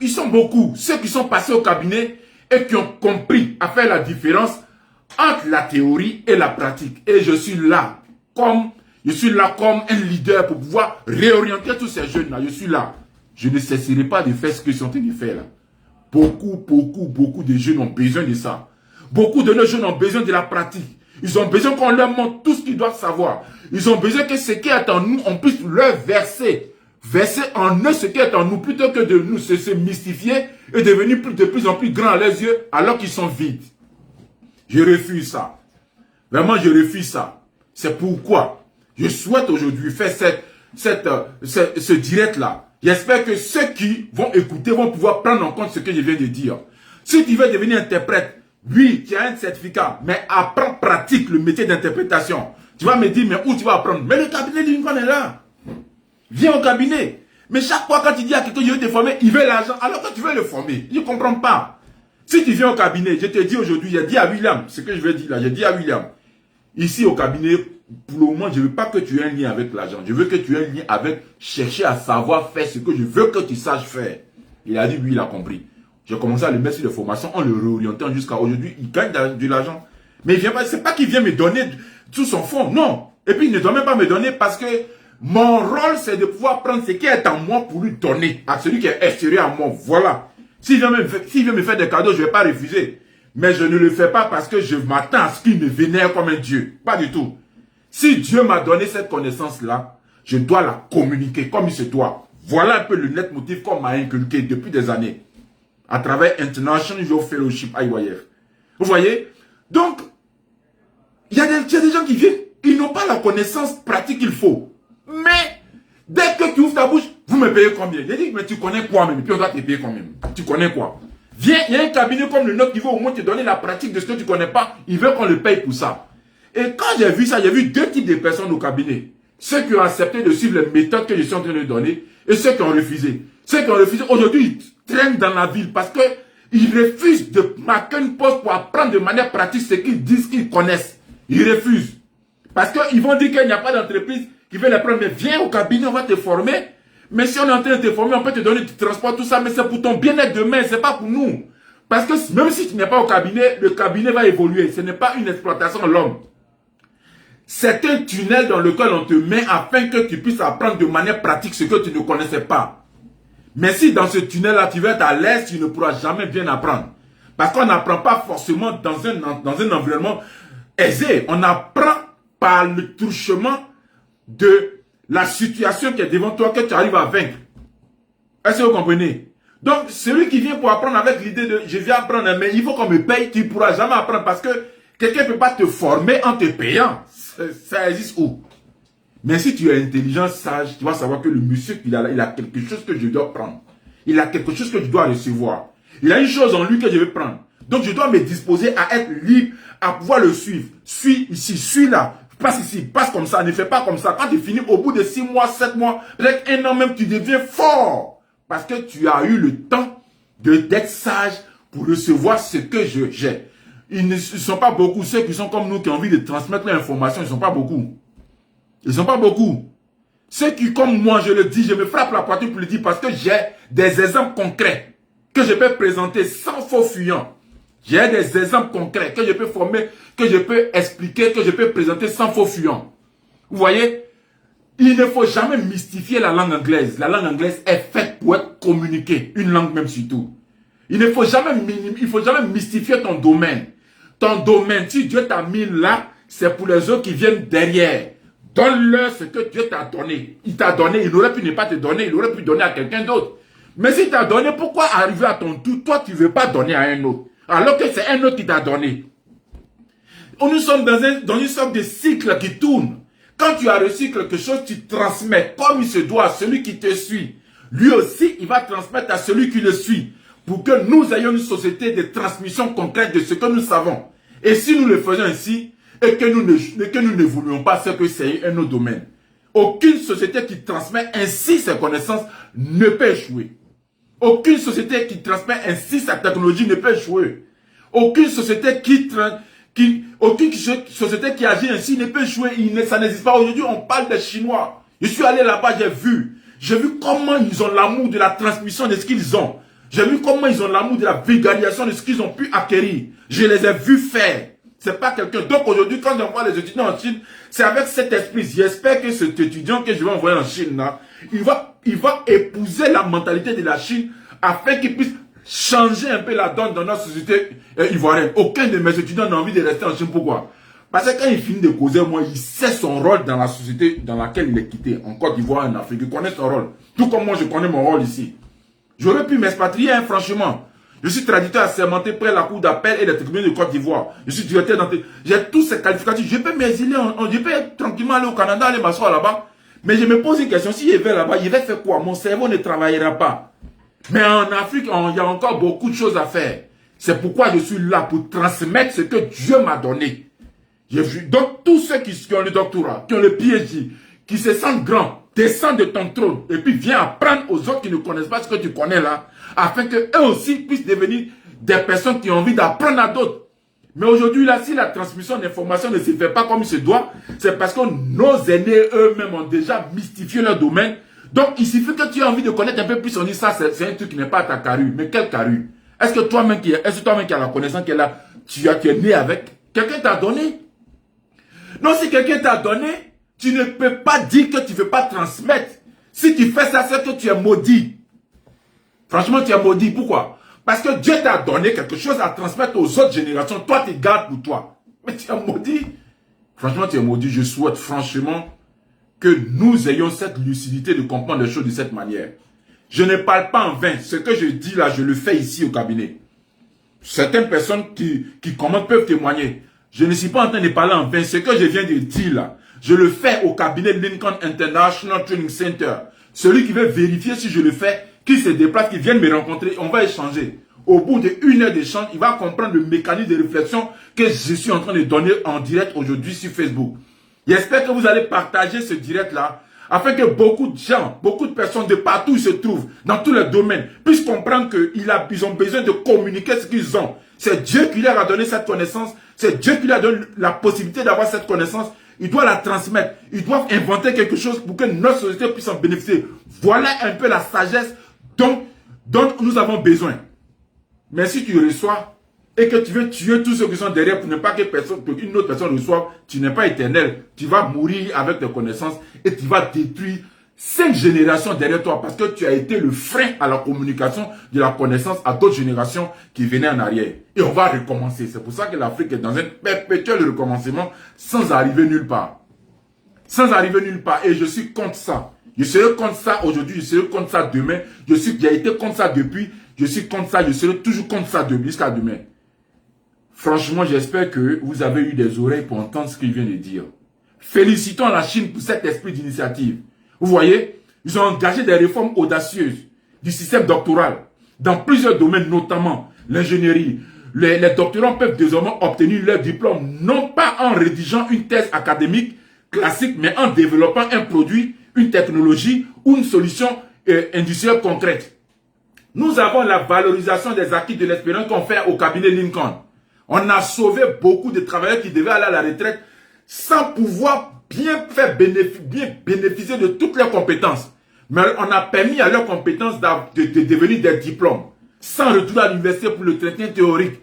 ils sont beaucoup, ceux qui sont passés au cabinet et qui ont compris à faire la différence entre la théorie et la pratique. Et je suis là comme un leader pour pouvoir réorienter tous ces jeunes-là. Je suis là. Je ne cesserai pas de faire ce que je suis en train de faire là. Beaucoup de jeunes ont besoin de ça. Beaucoup de nos jeunes ont besoin de la pratique. Ils ont besoin qu'on leur montre tout ce qu'ils doivent savoir. Ils ont besoin que ce qui est en nous, on puisse leur verser. Verser en eux ce qui est en nous, plutôt que de nous se mystifier et devenir de plus en plus grands à leurs yeux, alors qu'ils sont vides. Je refuse ça. Vraiment, je refuse ça. C'est pourquoi je souhaite aujourd'hui faire ce direct-là. J'espère que ceux qui vont écouter vont pouvoir prendre en compte ce que je viens de dire. Si tu veux devenir interprète, oui, tu as un certificat, mais apprends, pratique le métier d'interprétation. Tu vas me dire, mais où tu vas apprendre? Mais le cabinet Lincoln est là. Viens au cabinet. Mais chaque fois quand tu dis à quelqu'un, je veux te former, il veut l'argent, alors que tu veux le former. Je ne comprends pas. Si tu viens au cabinet, je te dis aujourd'hui, j'ai dit à William, ce que je vais dire là, j'ai dit à William, ici au cabinet, pour le moment, je ne veux pas que tu aies un lien avec l'argent. Je veux que tu aies un lien avec chercher à savoir faire ce que je veux que tu saches faire. Il a dit, oui, il a compris. J'ai commencé à le mettre sur les formations en le réorientant jusqu'à aujourd'hui. Il gagne de l'argent. Mais il vient pas, c'est pas qu'il vient me donner tout son fonds, non. Et puis il ne doit même pas me donner parce que mon rôle, c'est de pouvoir prendre ce qui est en moi pour lui donner à celui qui est extérieur à moi. Voilà. S'il vient me faire des cadeaux, je ne vais pas refuser. Mais je ne le fais pas parce que je m'attends à ce qu'il me vénère comme un Dieu. Pas du tout. Si Dieu m'a donné cette connaissance-là, je dois la communiquer comme il se doit. Voilà un peu le net motif qu'on m'a inculqué depuis des années. À travers International Youth Fellowship IYF. Vous voyez? Donc, il y a des gens qui viennent, ils n'ont pas la connaissance pratique qu'il faut. Mais, dès que tu ouvres ta bouche, vous me payez combien? J'ai dit, mais tu connais quoi même? Et puis on doit te payer combien? Tu connais quoi? Viens, il y a un cabinet comme le nôtre qui veut au moins te donner la pratique de ce que tu ne connais pas. Il veut qu'on le paye pour ça. Et quand j'ai vu ça, j'ai vu deux types de personnes au cabinet. Ceux qui ont accepté de suivre les méthodes que je suis en train de donner et ceux qui ont refusé. Ceux qui ont refusé, aujourd'hui, ils traînent dans la ville parce qu'ils refusent de marquer une pause pour apprendre de manière pratique ce qu'ils disent qu'ils connaissent. Ils refusent. Parce qu'ils vont dire qu'il n'y a pas d'entreprise qui veut les prendre. Mais viens au cabinet, on va te former. Mais si on est en train de te former, on peut te donner du transport, tout ça, mais c'est pour ton bien-être demain, c'est pas pour nous. Parce que même si tu n'es pas au cabinet, le cabinet va évoluer. Ce n'est pas une exploitation de l'homme. C'est un tunnel dans lequel on te met afin que tu puisses apprendre de manière pratique ce que tu ne connaissais pas. Mais si dans ce tunnel-là, tu vas être à l'aise, tu ne pourras jamais bien apprendre. Parce qu'on n'apprend pas forcément dans un environnement aisé. On apprend par le truchement de la situation qui est devant toi, que tu arrives à vaincre. Est-ce que vous comprenez? Donc, celui qui vient pour apprendre avec l'idée de « je viens apprendre, mais il faut qu'on me paye », tu ne pourras jamais apprendre parce que quelqu'un ne peut pas te former en te payant. Ça existe où? Mais si tu es intelligent, sage, tu vas savoir que le monsieur qu'il a là, il a quelque chose que je dois prendre. Il a quelque chose que je dois recevoir. Il a une chose en lui que je vais prendre. Donc, je dois me disposer à être libre, à pouvoir le suivre. Suis ici, suis là. Passe ici, passe comme ça, ne fais pas comme ça. Quand tu finis au bout de 6 mois, 7 mois, peut-être 1 an même, tu deviens fort. Parce que tu as eu le temps d'être sage pour recevoir ce que j'ai. Ils ne sont pas beaucoup. Ceux qui sont comme nous, qui ont envie de transmettre l'information, ils ne sont pas beaucoup. Ils ne sont pas beaucoup. Ceux qui, comme moi, je le dis, je me frappe la poitrine pour le dire parce que j'ai des exemples concrets que je peux présenter sans faux fuyant. J'ai des exemples concrets que je peux former, que je peux expliquer, que je peux présenter sans faux fuyant. Vous voyez? Il ne faut jamais mystifier la langue anglaise. La langue anglaise est faite pour être communiquée. Une langue même surtout. Il ne faut jamais mystifier ton domaine. Ton domaine, si Dieu t'a mis là, c'est pour les autres qui viennent derrière. Donne-leur ce que Dieu t'a donné. Il t'a donné, il aurait pu ne pas te donner, il aurait pu donner à quelqu'un d'autre. Mais s'il t'a donné, pourquoi arriver à ton tour, toi tu ne veux pas donner à un autre? Alors que c'est un autre qui t'a donné. Nous sommes dans une sorte de cycle qui tourne. Quand tu as reçu quelque chose, tu transmets comme il se doit à celui qui te suit. Lui aussi, il va transmettre à celui qui le suit. Pour que nous ayons une société de transmission concrète de ce que nous savons. Et si nous le faisons ainsi, et que nous n'évoluons pas, c'est que c'est un autre domaine. Aucune société qui transmet ainsi ses connaissances ne peut échouer. Aucune société qui transmet ainsi sa technologie ne peut échouer. Aucune société qui agit ainsi ne peut échouer. Ça n'existe pas. Aujourd'hui, on parle des Chinois. Je suis allé là-bas, j'ai vu comment ils ont l'amour de la transmission de ce qu'ils ont. J'ai vu comment ils ont l'amour de la vulgarisation de ce qu'ils ont pu acquérir. Je les ai vus faire. C'est pas quelqu'un. Donc aujourd'hui, quand j'envoie les étudiants en Chine, c'est avec cet esprit. J'espère que cet étudiant que je vais envoyer en Chine, là, il va épouser la mentalité de la Chine afin qu'il puisse changer un peu la donne dans notre société ivoirienne. Aucun de mes étudiants n'a envie de rester en Chine. Pourquoi? Parce que quand il finit de causer, moi, il sait son rôle dans la société dans laquelle il est quitté, en Côte d'Ivoire, en Afrique. Il connaît son rôle. Tout comme moi, je connais mon rôle ici. J'aurais pu m'expatrier, hein, franchement. Je suis traducteur assermenté près de la cour d'appel et des tribunaux de Côte d'Ivoire. Je suis directeur d'entrée. J'ai tous ces qualificatifs. Je peux m'exiler, je peux tranquillement aller au Canada, aller m'asseoir là-bas. Mais je me pose une question. Si je vais là-bas, je vais faire quoi? Mon cerveau ne travaillera pas. Mais en Afrique, il y a encore beaucoup de choses à faire. C'est pourquoi je suis là pour transmettre ce que Dieu m'a donné. Donc, tous ceux qui ont le doctorat, qui ont le PhD, qui se sentent grands, descendent de ton trône et puis viens apprendre aux autres qui ne connaissent pas ce que tu connais là, afin qu'eux aussi puissent devenir des personnes qui ont envie d'apprendre à d'autres. Mais aujourd'hui, là, si la transmission d'informations ne se fait pas comme il se doit, c'est parce que nos aînés eux-mêmes ont déjà mystifié leur domaine. Donc, il suffit que tu aies envie de connaître un peu plus, on dit ça, c'est un truc qui n'est pas à ta carrure. Mais quelle carrure? Est-ce que toi-même qui as la connaissance qu'elle a, tu es né avec? Quelqu'un t'a donné? Non, si quelqu'un t'a donné, tu ne peux pas dire que tu ne veux pas transmettre. Si tu fais ça, c'est que tu es maudit. Franchement, tu es maudit. Pourquoi? Parce que Dieu t'a donné quelque chose à transmettre aux autres générations. Toi, tu gardes pour toi. Mais tu es maudit. Franchement, tu es maudit. Je souhaite franchement que nous ayons cette lucidité de comprendre les choses de cette manière. Je ne parle pas en vain. Ce que je dis là, je le fais ici au cabinet. Certaines personnes qui commentent peuvent témoigner. Je ne suis pas en train de parler en vain. Ce que je viens de dire là, je le fais au cabinet Lincoln International Training Center. Celui qui veut vérifier si je le fais, qui se déplace, qui vient me rencontrer, on va échanger. Au bout d'1 heure d'échange, il va comprendre le mécanisme de réflexion que je suis en train de donner en direct aujourd'hui sur Facebook. J'espère que vous allez partager ce direct-là, afin que beaucoup de gens, beaucoup de personnes de partout où ils se trouvent, dans tous les domaines, puissent comprendre qu'ils ont besoin de communiquer ce qu'ils ont. C'est Dieu qui leur a donné cette connaissance, c'est Dieu qui leur donne la possibilité d'avoir cette connaissance. Il doit la transmettre, ils doivent inventer quelque chose pour que notre société puisse en bénéficier. Voilà un peu la sagesse dont nous avons besoin. Mais si tu reçois et que tu veux tuer tous ceux qui sont derrière pour ne pas qu'une autre personne reçoive, tu n'es pas éternel. Tu vas mourir avec tes connaissances et tu vas détruire 5 générations derrière toi parce que tu as été le frein à la communication de la connaissance à d'autres générations qui venaient en arrière. Et on va recommencer. C'est pour ça que l'Afrique est dans un perpétuel recommencement sans arriver nulle part. Sans arriver nulle part. Et je suis contre ça. Je serai contre ça aujourd'hui, je serai contre ça demain. J'ai été contre ça depuis. Je suis contre ça, je serai toujours contre ça jusqu'à demain. Franchement, j'espère que vous avez eu des oreilles pour entendre ce qu'il vient de dire. Félicitons la Chine pour cet esprit d'initiative. Vous voyez, ils ont engagé des réformes audacieuses du système doctoral dans plusieurs domaines, notamment l'ingénierie. Les doctorants peuvent désormais obtenir leur diplôme non pas en rédigeant une thèse académique classique, mais en développant un produit, une technologie ou une solution industrielle concrète. Nous avons la valorisation des acquis de l'expérience qu'on fait au cabinet Lincoln. On a sauvé beaucoup de travailleurs qui devaient aller à la retraite sans pouvoir bien bénéficier de toutes leurs compétences. Mais on a permis à leurs compétences de devenir des diplômes, sans retourner à l'université pour le traitement théorique.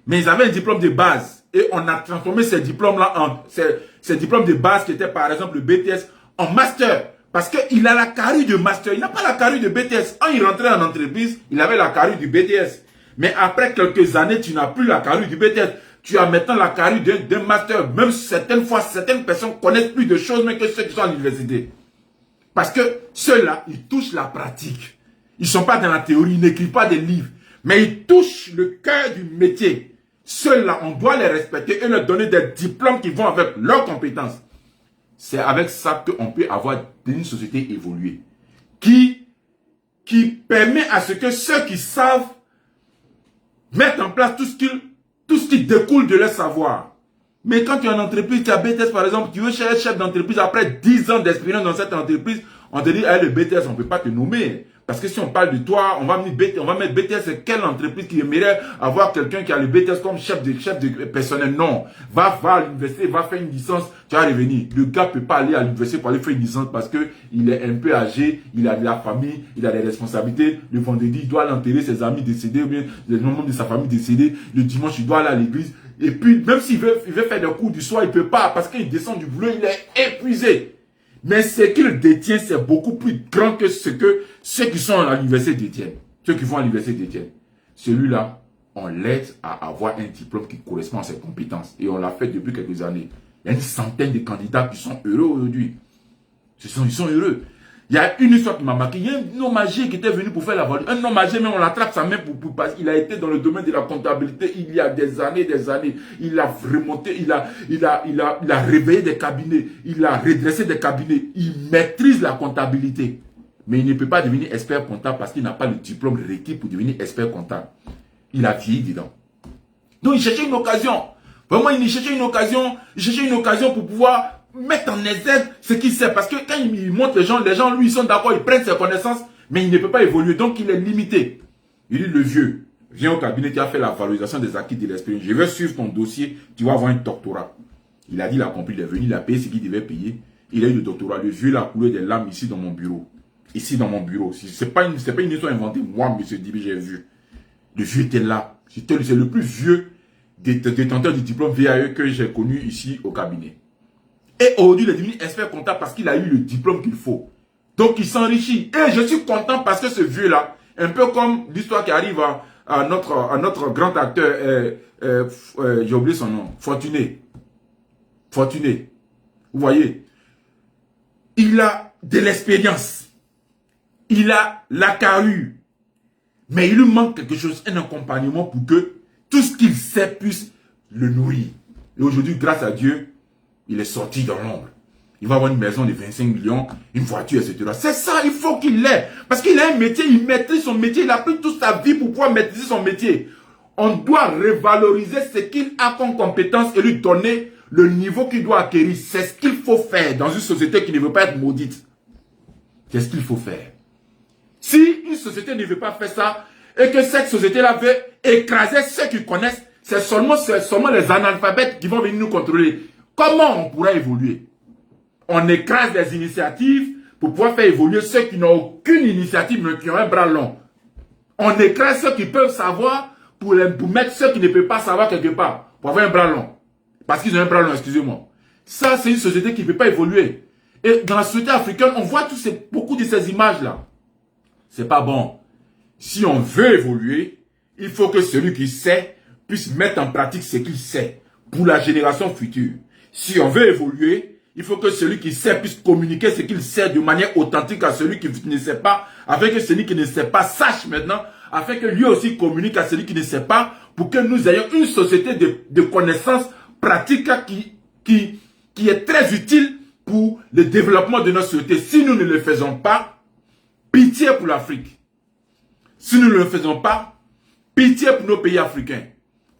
Mais ils avaient un diplôme de base. Et on a transformé ces diplômes-là ces diplômes de base qui étaient par exemple le BTS en master. Parce qu'il a la carrure de master. Il n'a pas la carrure de BTS. Quand il rentrait en entreprise, il avait la carrure du BTS. Mais après quelques années, tu n'as plus la carrure du BTS. Tu as maintenant la carrure d'un master. Même certaines fois, certaines personnes connaissent plus de choses même que ceux qui sont à l'université. Parce que ceux-là, ils touchent la pratique. Ils ne sont pas dans la théorie, ils n'écrivent pas des livres. Mais ils touchent le cœur du métier. Ceux-là, on doit les respecter et leur donner des diplômes qui vont avec leurs compétences. C'est avec ça qu'on peut avoir une société évoluée. Qui permet à ce que ceux qui savent mettre en place tout ce qui découle de leur savoir. Mais quand tu es en entreprise, tu as BTS par exemple, tu veux être chef d'entreprise après 10 ans d'expérience dans cette entreprise, on te dit, hey, le BTS, on ne peut pas te nommer. Parce que si on parle de toi, on va mettre BTS, c'est quelle entreprise qui aimerait avoir quelqu'un qui a le BTS comme chef de personnel? Non. Va à l'université, va faire une licence, tu vas revenir. Le gars ne peut pas aller à l'université pour aller faire une licence parce qu'il est un peu âgé, il a de la famille, il a des responsabilités. Le vendredi, il doit aller enterrer ses amis décédés ou bien les membres de sa famille décédés. Le dimanche, il doit aller à l'église. Et puis, même s'il veut faire des cours du soir, il ne peut pas parce qu'il descend du boulot, il est épuisé. Mais ce qu'il détient, c'est beaucoup plus grand que ce que ceux qui sont à l'université détiennent. Ceux qui vont à l'université détiennent. Celui-là, on l'aide à avoir un diplôme qui correspond à ses compétences. Et on l'a fait depuis quelques années. Il y a une centaine de candidats qui sont heureux aujourd'hui. Ils sont heureux. Il y a une histoire qui m'a marqué. Il y a un homme âgé qui était venu pour faire la valeur. Un homme âgé, mais on l'attrape sa main pour passer. Il a été dans le domaine de la comptabilité il y a des années. Il a remonté, il a réveillé des cabinets. Il a redressé des cabinets. Il maîtrise la comptabilité. Mais il ne peut pas devenir expert comptable parce qu'il n'a pas le diplôme requis pour devenir expert comptable. Il a vieilli dedans. Donc il cherchait une occasion. Vraiment, il cherchait une occasion pour pouvoir mettre en exergue ce qu'il sait. Parce que quand il montre les gens, lui, ils sont d'accord, ils prennent ses connaissances, mais il ne peut pas évoluer. Donc, il est limité. Il dit, le vieux, viens au cabinet, tu as fait la valorisation des acquis de l'expérience. Je vais suivre ton dossier, tu vas avoir un doctorat. Il a dit, il a compris, il est venu, il a payé ce qu'il devait payer. Il a eu le doctorat. Le vieux, il a coulé des larmes ici dans mon bureau. Ici dans mon bureau. C'est pas une histoire inventée. Moi, monsieur Dibi, j'ai vu. Le vieux était là. C'est le plus vieux détenteur du diplôme VAE que j'ai connu ici au cabinet. Et aujourd'hui, il est devenu expert comptable parce qu'il a eu le diplôme qu'il faut. Donc, il s'enrichit. Et je suis content parce que ce vieux-là, un peu comme l'histoire qui arrive à notre grand acteur, j'ai oublié son nom, Fortuné. Fortuné. Vous voyez, il a de l'expérience. Il a la carrure. Mais il lui manque quelque chose, un accompagnement pour que tout ce qu'il sait puisse le nourrir. Et aujourd'hui, grâce à Dieu, il est sorti dans l'ombre. Il va avoir une maison de 25 millions, une voiture, etc. C'est ça, il faut qu'il l'ait. Parce qu'il a un métier, il maîtrise son métier. Il a pris toute sa vie pour pouvoir maîtriser son métier. On doit revaloriser ce qu'il a comme compétence et lui donner le niveau qu'il doit acquérir. C'est ce qu'il faut faire dans une société qui ne veut pas être maudite. C'est ce qu'il faut faire. Si une société ne veut pas faire ça, et que cette société-là veut écraser ceux qui connaissent, c'est seulement les analphabètes qui vont venir nous contrôler. Comment on pourra évoluer? On écrase des initiatives pour pouvoir faire évoluer ceux qui n'ont aucune initiative, mais qui ont un bras long. On écrase ceux qui peuvent savoir pour mettre ceux qui ne peuvent pas savoir quelque part, pour avoir un bras long. Parce qu'ils ont un bras long, excusez-moi. Ça, c'est une société qui ne peut pas évoluer. Et dans la société africaine, on voit beaucoup de ces images-là. C'est pas bon. Si on veut évoluer, il faut que celui qui sait puisse mettre en pratique ce qu'il sait pour la génération future. Si on veut évoluer, il faut que celui qui sait puisse communiquer ce qu'il sait de manière authentique à celui qui ne sait pas, afin que celui qui ne sait pas sache maintenant, afin que lui aussi communique à celui qui ne sait pas, pour que nous ayons une société de connaissances pratiques qui est très utile pour le développement de notre société. Si nous ne le faisons pas, pitié pour l'Afrique. Si nous ne le faisons pas, pitié pour nos pays africains.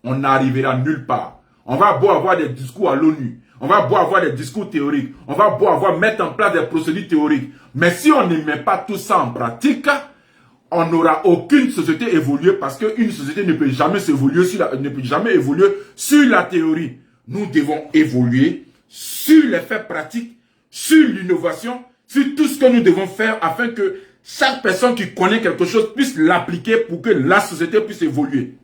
On n'arrivera nulle part. On va beau avoir des discours à l'ONU. On va beau avoir des discours théoriques. On va beau mettre en place des procédures théoriques. Mais si on ne met pas tout ça en pratique, on n'aura aucune société évoluée parce qu'une société ne peut jamais évoluer sur la théorie. Nous devons évoluer sur les faits pratiques, sur l'innovation, sur tout ce que nous devons faire afin que chaque personne qui connaît quelque chose puisse l'appliquer pour que la société puisse évoluer.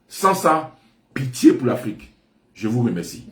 Sans ça, pitié pour l'Afrique. Je vous remercie.